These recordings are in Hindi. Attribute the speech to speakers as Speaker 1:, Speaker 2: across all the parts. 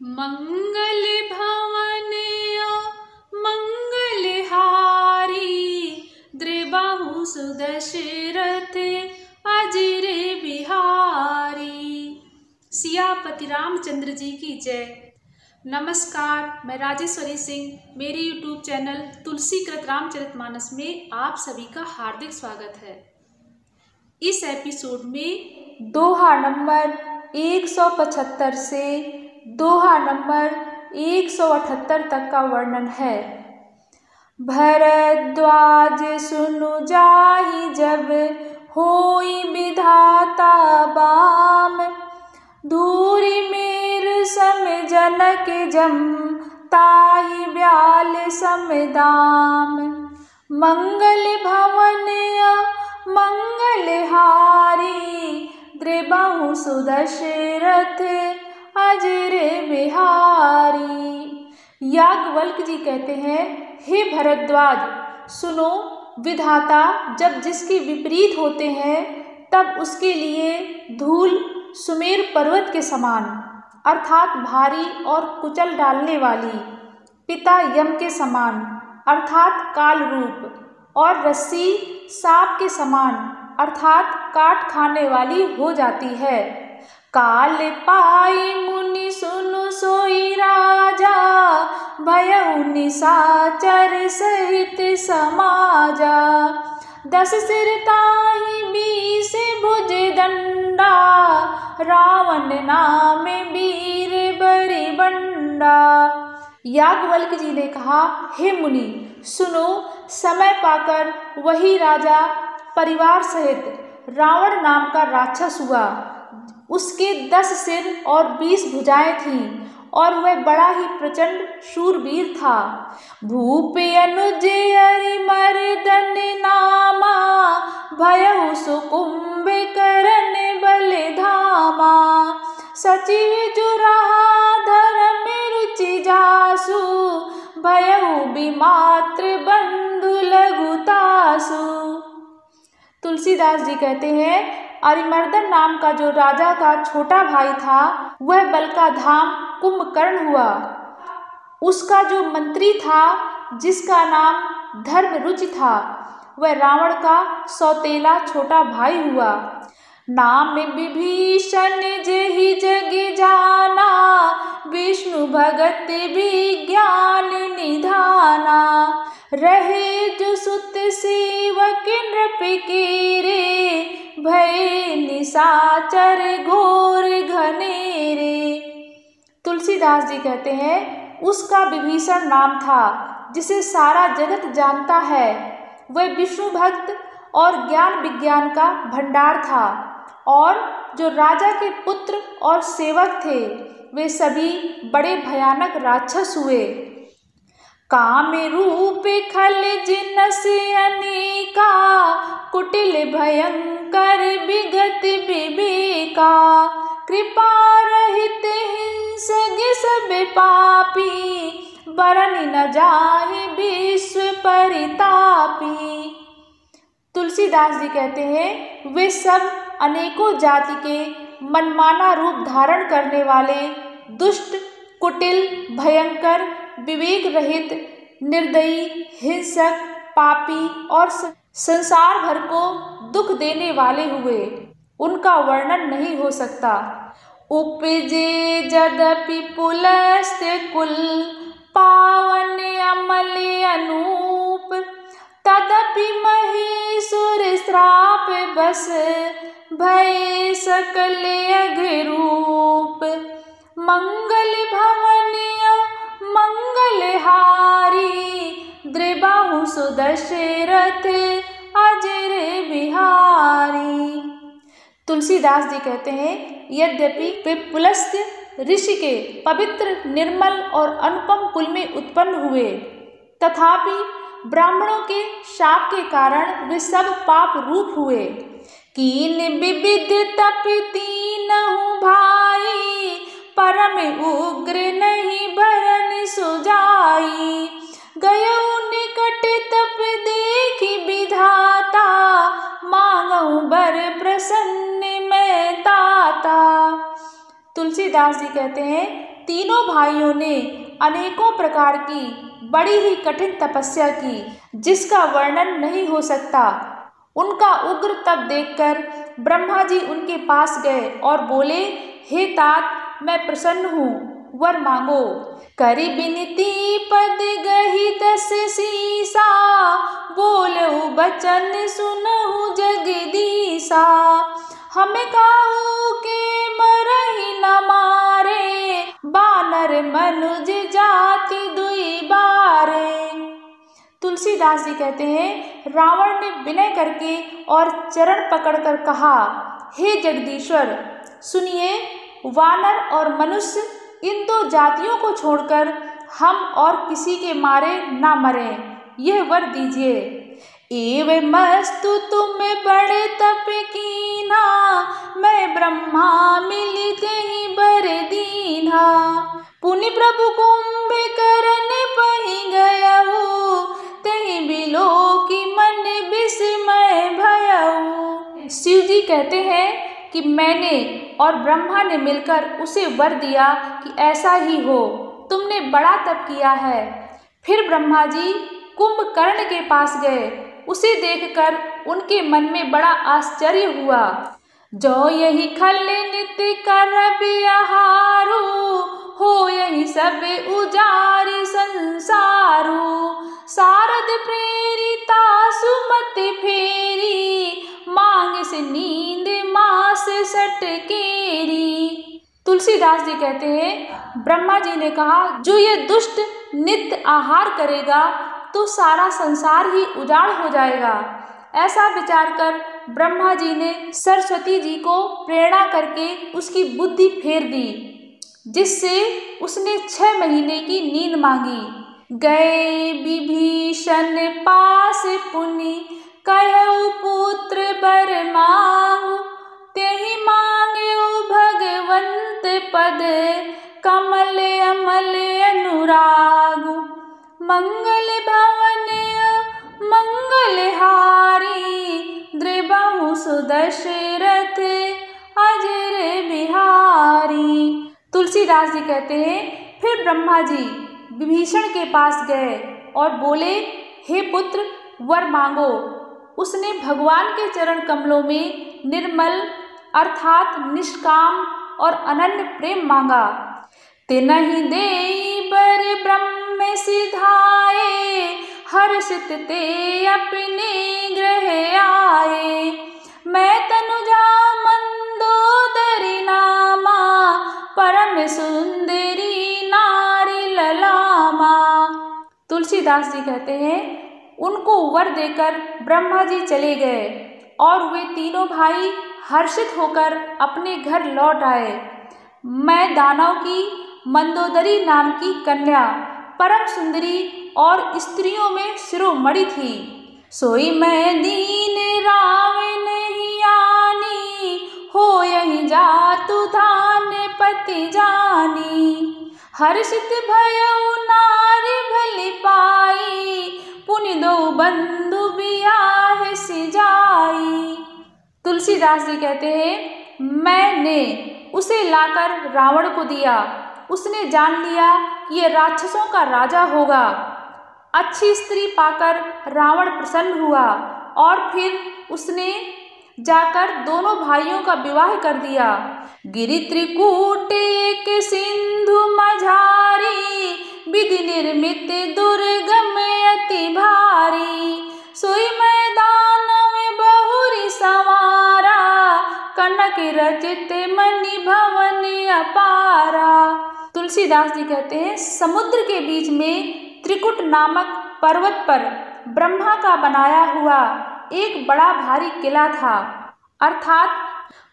Speaker 1: मंगल भवन मंगलहारी द्रिबाहु सुदशरथ अजर बिहारी। सियापति रामचंद्र जी की जय। नमस्कार, मैं राजेश्वरी सिंह। मेरे YouTube चैनल तुलसीकृत रामचरितमानस में आप सभी का हार्दिक स्वागत है। इस एपिसोड में दोहा नंबर 175 से दोहा नंबर 178 तक का वर्णन है। भरद्वाज सुनु जाहि जब होई विधाता बाम, धूरि मेरु सम जनक जम ताहि ब्याल सम दाम। मंगल भवन मंगलहारी द्रिबाहु सुदशरथ अजर बिहारी। याज्ञवल्क्य जी कहते हैं, हे भरद्वाज सुनो, विधाता जब जिसके विपरीत होते हैं तब उसके लिए धूल सुमेर पर्वत के समान अर्थात भारी और कुचल डालने वाली, पिता यम के समान अर्थात काल रूप, और रस्सी सांप के समान अर्थात काट खाने वाली हो जाती है। काल पाई मुनि सुनु सोई राजा, भयउ निशाचर सहित समाजा। 10 सिर ताहि 20 भुज दंडा, रावण नाम वीर बरिबंडा। याज्ञवल्क्य जी ने कहा, हे मुनि सुनो, समय पाकर वही राजा परिवार सहित रावण नाम का राक्षस हुआ। उसके 10 सिर और 20 भुजाएं थीं और वह बड़ा ही प्रचंड शूरवीर था। भूप अनुज अरिमर्दन नामा, भयउ सुकुंभ करन बल धामा। सचिव जुरहा धर्म रुचि जासु, भयउ विमात्र बंधु लघुतासु। तुलसीदास जी कहते हैं, अरिमर्दन नाम का जो राजा का छोटा भाई था वह बल का धाम कुंभकर्ण हुआ। उसका जो मंत्री था जिसका नाम धर्मरुचि था वह रावण का सौतेला छोटा भाई हुआ। नाम विभीषण जेहि जग जाना, विष्णु भगत विज्ञान निधाना। रहे जो सुत सेवक नृप केरे, भय निशाचर घोर घनेरे। तुलसीदास जी कहते हैं, उसका विभीषण नाम था जिसे सारा जगत जानता है। वह विष्णु भक्त और ज्ञान विज्ञान का भंडार था, और जो राजा के पुत्र और सेवक थे वे सभी बड़े भयानक राक्षस हुए। काम रूप खल जिनस अनेका, कुटिल भयंकर विगत विवेका। कृपा रहित हिंसक सब पापी, बरन न जाहि विश्व परितापी। तुलसीदास जी कहते हैं, वे सब अनेकों जाति के मनमाना रूप धारण करने वाले दुष्ट, कुटिल, भयंकर, विवेक रहित, निर्दयी, हिंसक, पापी और संसार भर को दुख देने वाले हुए। उनका वर्णन नहीं हो सकता। उपजे यद्यपि पुलस्त्य कुल, पावन अमल अनूप। तदपि महेश्वर श्राप बस, भय सकल अघरूप। मंगल भवन मंगलहारी, द्रिबाहु सुदशरथ अजर बिहारी। तुलसीदास जी कहते हैं, यद्यपि वे पुलस्त्य ऋषि के पवित्र, निर्मल और अनुपम कुल में उत्पन्न हुए, तथापि ब्राह्मणों के शाप के कारण वे सब पाप रूप हुए। कीन विविध तप तीनहु भाई, परम उग्र नहीं बरन सुजाई। गयउ निकट तप देखि विधाता, मांगऊ बर प्रसन्न मैं ताता। तुलसीदास जी कहते हैं, तीनों भाइयों ने अनेकों प्रकार की बड़ी ही कठिन तपस्या की, जिसका वर्णन नहीं हो सकता। उनका उग्र तप देखकर ब्रह्मा जी उनके पास गए और बोले, हे तात, मैं प्रसन्न हूँ, वर मांगो। करी बिनती पद गही 10 सीसा, बोलहु बचन सुनहु जगदीसा। हमें काहू के मरहि न मारे, बानर मनुज जाति दुई बारे। तुलसीदास जी कहते हैं, रावण ने विनय करके और चरण पकड़कर कहा, हे जगदीश्वर, सुनिए, वानर और मनुष्य इन 2 जातियों को छोड़कर हम और किसी के मारे ना मरें, यह वर दीजिए। एवं मस्तु तुम्हें बड़े तप कीन्हा, मैं ब्रह्मा मिलिते ही बर दीन्हा। पुनि प्रभु कुंभकर्ण पहि गयहु, तहि बिलो की मन विस्मय भयहु। शिव जी कहते हैं कि मैंने और ब्रह्मा ने मिलकर उसे वर दिया कि ऐसा ही हो, तुमने बड़ा तप किया है। फिर ब्रह्मा जी कुंभकर्ण के पास गए। उसे देखकर उनके मन में बड़ा आश्चर्य हुआ। जो यही खल नित्य करब आहारू, हो यही सब उजारि संसारू। शारद प्रेरिता सुमत फेरी, मांग से नींद मास सटकेरी। तुलसीदास जी कहते हैं, ब्रह्मा जी ने कहा, जो ये दुष्ट नित्य आहार करेगा तो सारा संसार ही उजाड़ हो जाएगा। ऐसा विचार कर ब्रह्मा जी ने सरस्वती जी को प्रेरणा करके उसकी बुद्धि फेर दी, जिससे उसने 6 महीने की नींद मांगी। गए विभीषण पास पुनि, कहु पुत्र बर मांगु। तेहि मांगेउ भगवंत पद, कमल अमल अनुरागु। मंगल भवन मंगल हारी, द्रिबहु सुदशरथ अजर बिहारी। तुलसीदास जी कहते हैं, फिर ब्रह्मा जी विभीषण के पास गए और बोले, हे पुत्र, वर मांगो। उसने भगवान के चरण कमलों में निर्मल अर्थात निष्काम और अनन्य प्रेम मांगा। तिनहि देई बर ब्रह्म सिधाए, हर्षित ते अपने ग्रह आए। मैं तनुजा मंदोदरी नामा, परम सुंदरी नारी ललामा। तुलसीदास जी कहते हैं, उनको वर देकर ब्रह्मा जी चले गए और वे तीनों भाई हर्षित होकर अपने घर लौट आए। मैं दानव की मंदोदरी नाम की कन्या परम सुंदरी और स्त्रियों में शिरोमणि थी। सोई मैं दीन रावण ही आनी, हो यही जातु धान पति जानी। हर्षित भयउ नारी भली पाई, पुनि 2 बंधु बियाह सिजाई। तुलसीदास जी कहते हैं, मैंने उसे लाकर रावण को दिया। उसने जान लिया कि यह राक्षसों का राजा होगा। अच्छी स्त्री पाकर रावण प्रसन्न हुआ और फिर उसने जाकर दोनों भाइयों का विवाह कर दिया। गिरि त्रिकूट एक सिंधु मझारी, विधि निर्मित दुर्गम अति भारी। सोई मैदान में बहुरी संवारा, कनक रचित मणि भवन अपारा। तुलसीदास जी कहते हैं, समुद्र के बीच में त्रिकुट नामक पर्वत पर ब्रह्मा का बनाया हुआ एक बड़ा भारी किला था, अर्थात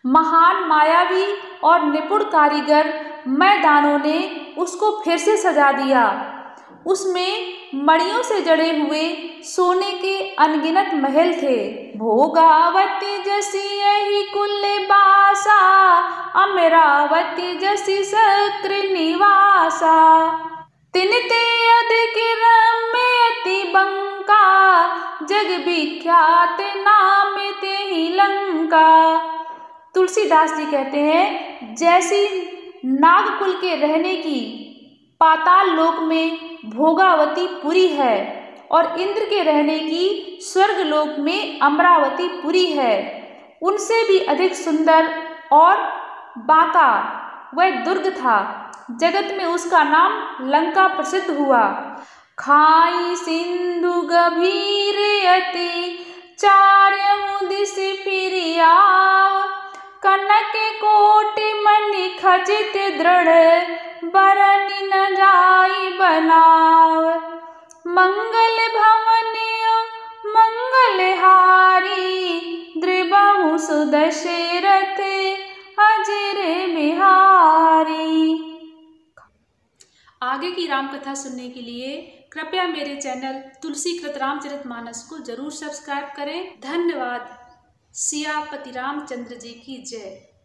Speaker 1: महान मायावी और निपुण कारीगर मैदानों ने उसको फिर से सजा दिया। उसमें मणियों से जड़े हुए सोने के अनगिनत महल थे। भोगावती जसी यही कुल बासा, अमरावती जसी सक्र निवासा। तिनते अधिक रम्य अति बंका, जग विख्यात नाम ते ही लंका। तुलसीदास जी कहते हैं, जैसी नागकुल के रहने की पाताल लोक में भोगावती पुरी है और इंद्र के रहने की स्वर्ग लोक में अमरावती पुरी है। उनसे भी अधिक सुंदर और बांका वह दुर्ग था। जगत में उसका नाम लंका प्रसिद्ध हुआ। खाई सिंधु गभीर यति चार्य दिस फिर आव, कनक कोटि मणि खचित दृढ़ बरनि न जाई बनाव। मंगल भवन मंगलहारी द्रिबहु सुदशरथ अजर बिहारी। आगे की राम कथा सुनने के लिए कृपया मेरे चैनल तुलसीकृत रामचरितमानस को जरूर सब्सक्राइब करें। धन्यवाद। सियापति रामचंद्र जी की जय।